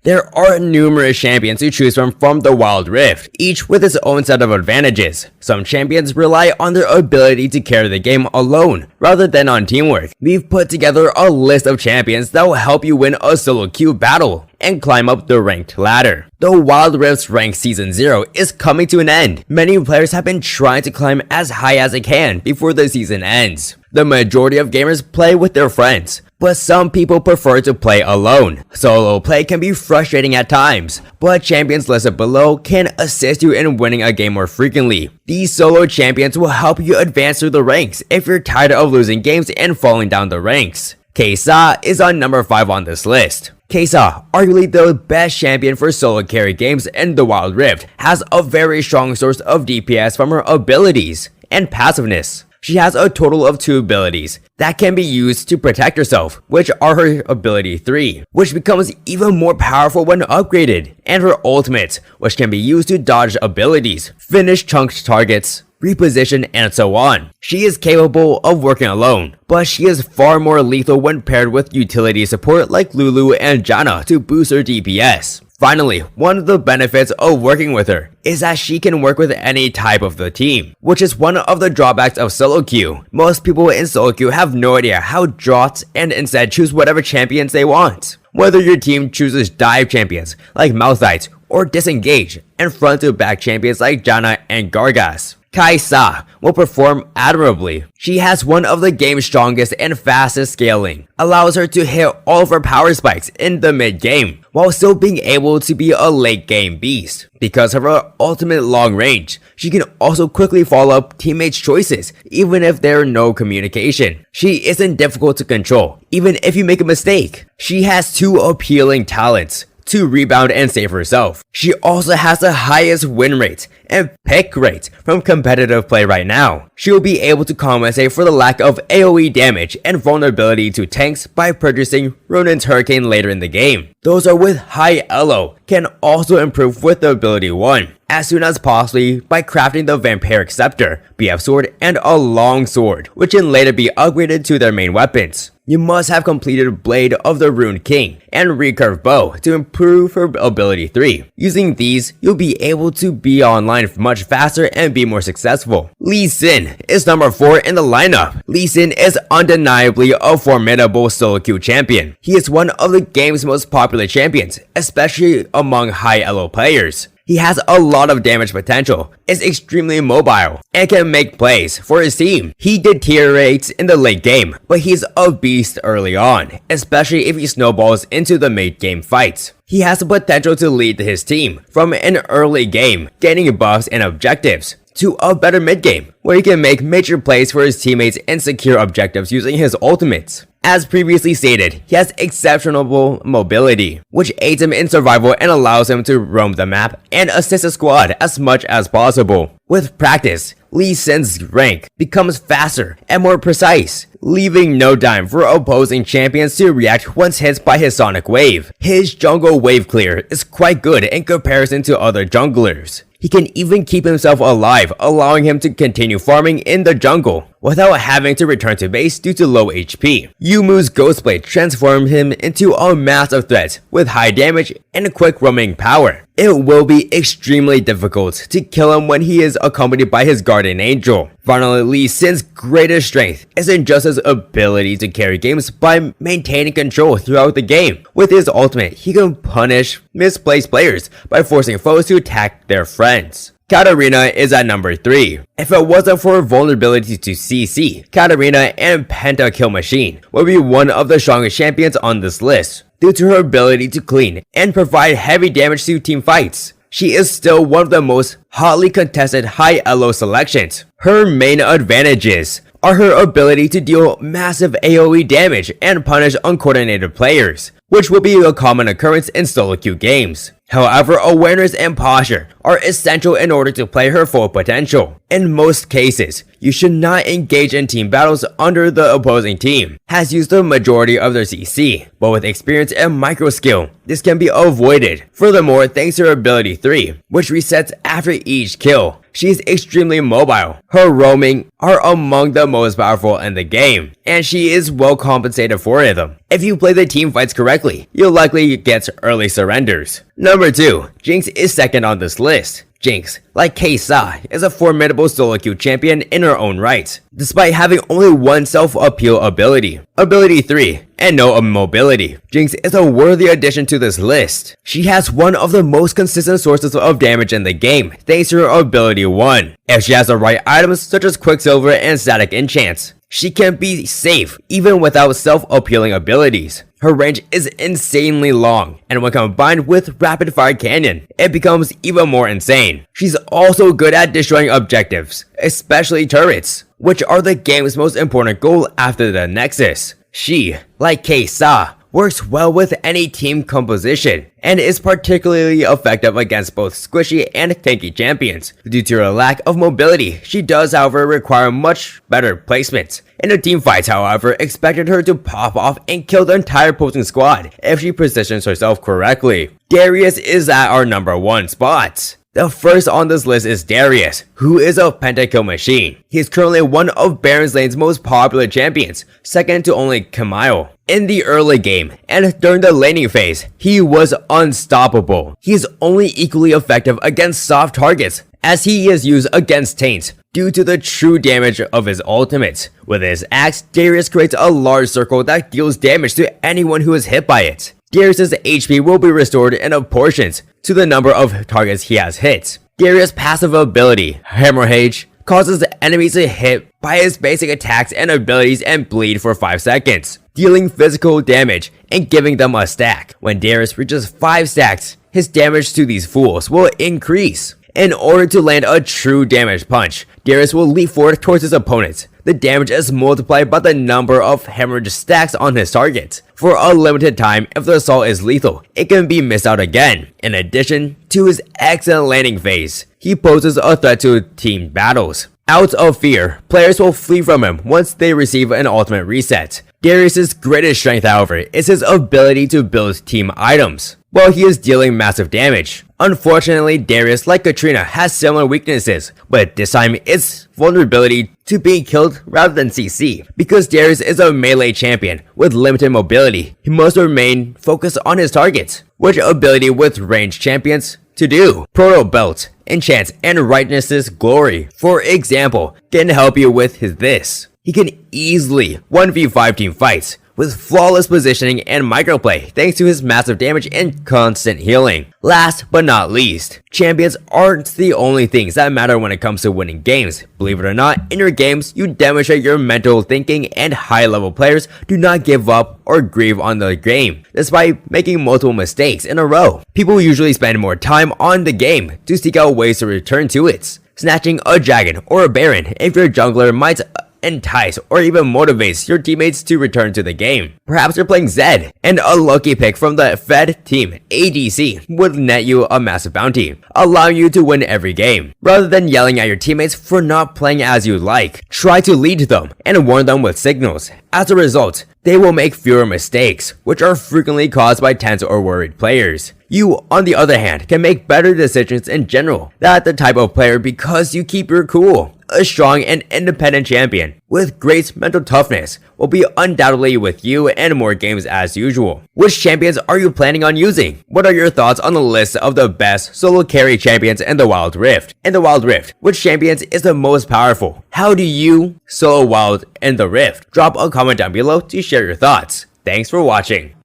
There are numerous champions to choose from the Wild Rift, each with its own set of advantages. Some champions rely on their ability to carry the game alone, rather than on teamwork. We've put together a list of champions that will help you win a solo queue battle and climb up the ranked ladder. The Wild Rift's Rank Season 0 is coming to an end. Many players have been trying to climb as high as they can before the season ends. The majority of gamers play with their friends, but some people prefer to play alone. Solo play can be frustrating at times, but champions listed below can assist you in winning a game more frequently. These solo champions will help you advance through the ranks if you're tired of losing games and falling down the ranks. KAISA is on number 5 on this list. KAISA, arguably the best champion for solo carry games in the Wild Rift, has a very strong source of DPS from her abilities and passiveness. She has a total of 2 abilities that can be used to protect herself, which are her ability 3, which becomes even more powerful when upgraded, and her ultimate, which can be used to dodge abilities, finish chunked targets, reposition, and so on. She is capable of working alone, but she is far more lethal when paired with utility support like Lulu and Janna to boost her DPS. Finally, one of the benefits of working with her is that she can work with any type of the team, which is one of the drawbacks of solo queue. Most people in solo queue have no idea how to draw and instead choose whatever champions they want. Whether your team chooses dive champions like Malphite or disengage and front to back champions like Janna and Gargas, KAISA will perform admirably. She has one of the game's strongest and fastest scaling, allows her to hit all of her power spikes in the mid game, while still being able to be a late game beast. Because of her ultimate long range, she can also quickly follow up teammates' choices, even if there are no communication. She isn't difficult to control, even if you make a mistake. She has 2 appealing talents to rebound and save herself. She also has the highest win rate and pick rate from competitive play right now. She will be able to compensate for the lack of AoE damage and vulnerability to tanks by purchasing Ronin's Hurricane later in the game. Those are with high elo can also improve with the ability 1, as soon as possibly by crafting the Vampiric Scepter, BF Sword, and a Long Sword, which can later be upgraded to their main weapons. You must have completed Blade of the Rune King and Recurve Bow to improve her ability 3. Using these, you'll be able to be online much faster and be more successful. Lee Sin is number 4 in the lineup. Lee Sin is undeniably a formidable solo queue champion. He is one of the game's most popular champions, especially among high elo players. He has a lot of damage potential, is extremely mobile, and can make plays for his team. He deteriorates in the late game, but he's a beast early on, especially if he snowballs into the mid game fights. He has the potential to lead his team from an early game, gaining buffs and objectives, to a better mid game, where he can make major plays for his teammates and secure objectives using his ultimates. As previously stated, he has exceptional mobility, which aids him in survival and allows him to roam the map and assist the squad as much as possible. With practice, Lee Sin's rank becomes faster and more precise, leaving no time for opposing champions to react once hit by his Sonic Wave. His jungle wave clear is quite good in comparison to other junglers. He can even keep himself alive, allowing him to continue farming in the jungle without having to return to base due to low HP. Yumu's Ghostblade transformed him into a massive threat with high damage and quick roaming power. It will be extremely difficult to kill him when he is accompanied by his guardian angel. Finally, Lee Sin's greatest strength isn't just his ability to carry games by maintaining control throughout the game. With his ultimate, he can punish misplaced players by forcing foes to attack their friends. KATARINA is at number 3. If it wasn't for her vulnerability to CC, KATARINA and Pentakill Machine would be one of the strongest champions on this list, due to her ability to clean and provide heavy damage to team fights. She is still one of the most hotly contested high elo selections. Her main advantages are her ability to deal massive AoE damage and punish uncoordinated players, which will be a common occurrence in solo queue games. However, awareness and posture are essential in order to play her full potential. In most cases, you should not engage in team battles under the opposing team has used the majority of their CC, but with experience and micro skill, this can be avoided. Furthermore, thanks to her ability 3, which resets after each kill, She is extremely mobile. Her roaming are among the most powerful in the game, and she is well compensated for them. If you play the team fights correctly, you'll likely get early surrenders. Number 2. Jinx is second on this list. Jinx, like KAISA, is a formidable solo queue champion in her own right, despite having only one self-appeal ability, Ability 3, and no mobility. Jinx is a worthy addition to this list. She has one of the most consistent sources of damage in the game, thanks to her Ability 1. If she has the right items such as Quicksilver and Static Enchants, she can be safe even without self-appealing abilities. Her range is insanely long, and when combined with Rapid Fire Cannon, it becomes even more insane. She's also good at destroying objectives, especially turrets, which are the game's most important goal after the Nexus. She, like KAISA, works well with any team composition, and is particularly effective against both squishy and tanky champions. Due to her lack of mobility, she does however require much better placement. In the team fights, however, expected her to pop off and kill the entire opposing squad if she positions herself correctly. Darius is at our number 1 spot. The first on this list is Darius, who is a pentakill machine. He is currently one of Baron's Lane's most popular champions, second to only Camille. In the early game, and during the laning phase, he was unstoppable. He is only equally effective against soft targets, as he is used against taints, due to the true damage of his ultimate. With his axe, Darius creates a large circle that deals damage to anyone who is hit by it. Darius' HP will be restored in proportions to the number of targets he has hit. Darius' passive ability, Hemorrhage, causes the enemies to hit by his basic attacks and abilities and bleed for 5 seconds, dealing physical damage and giving them a stack. When Darius reaches 5 stacks, his damage to these fools will increase. In order to land a true damage punch, Darius will leap forward towards his opponent. The damage is multiplied by the number of hemorrhage stacks on his target. For a limited time, if the assault is lethal, it can be missed out again. In addition to his excellent landing phase, he poses a threat to team battles. Out of fear, players will flee from him once they receive an ultimate reset. Darius' greatest strength, however, is his ability to build team items while he is dealing massive damage. Unfortunately, Darius, like Katarina, has similar weaknesses, but this time it's vulnerability to being killed rather than CC. Because Darius is a melee champion with limited mobility, he must remain focused on his targets, which ability with ranged champions to do. Proto Belt, Enchants, and Rightness's Glory, for example, can help you with this. He can easily 1v5 team fights with flawless positioning and microplay thanks to his massive damage and constant healing. Last but not least, champions aren't the only things that matter when it comes to winning games. Believe it or not, in your games, you demonstrate your mental thinking, and high-level players do not give up or grieve on the game, despite making multiple mistakes in a row. People usually spend more time on the game to seek out ways to return to it. Snatching a dragon or a baron if your jungler might entice or even motivates your teammates to return to the game. Perhaps you're playing Zed, and a lucky pick from the Fed team ADC would net you a massive bounty, allowing you to win every game. Rather than yelling at your teammates for not playing as you like, try to lead them and warn them with signals. As a result, they will make fewer mistakes, which are frequently caused by tense or worried players. You, on the other hand, can make better decisions in general. That's the type of player because you keep your cool. A strong and independent champion with great mental toughness will be undoubtedly with you and more games as usual. Which champions are you planning on using? What are your thoughts on the list of the best solo carry champions in the Wild Rift? In the Wild Rift, which champions is the most powerful? How do you solo Wild in the Rift? Drop a comment down below to share your thoughts. Thanks for watching.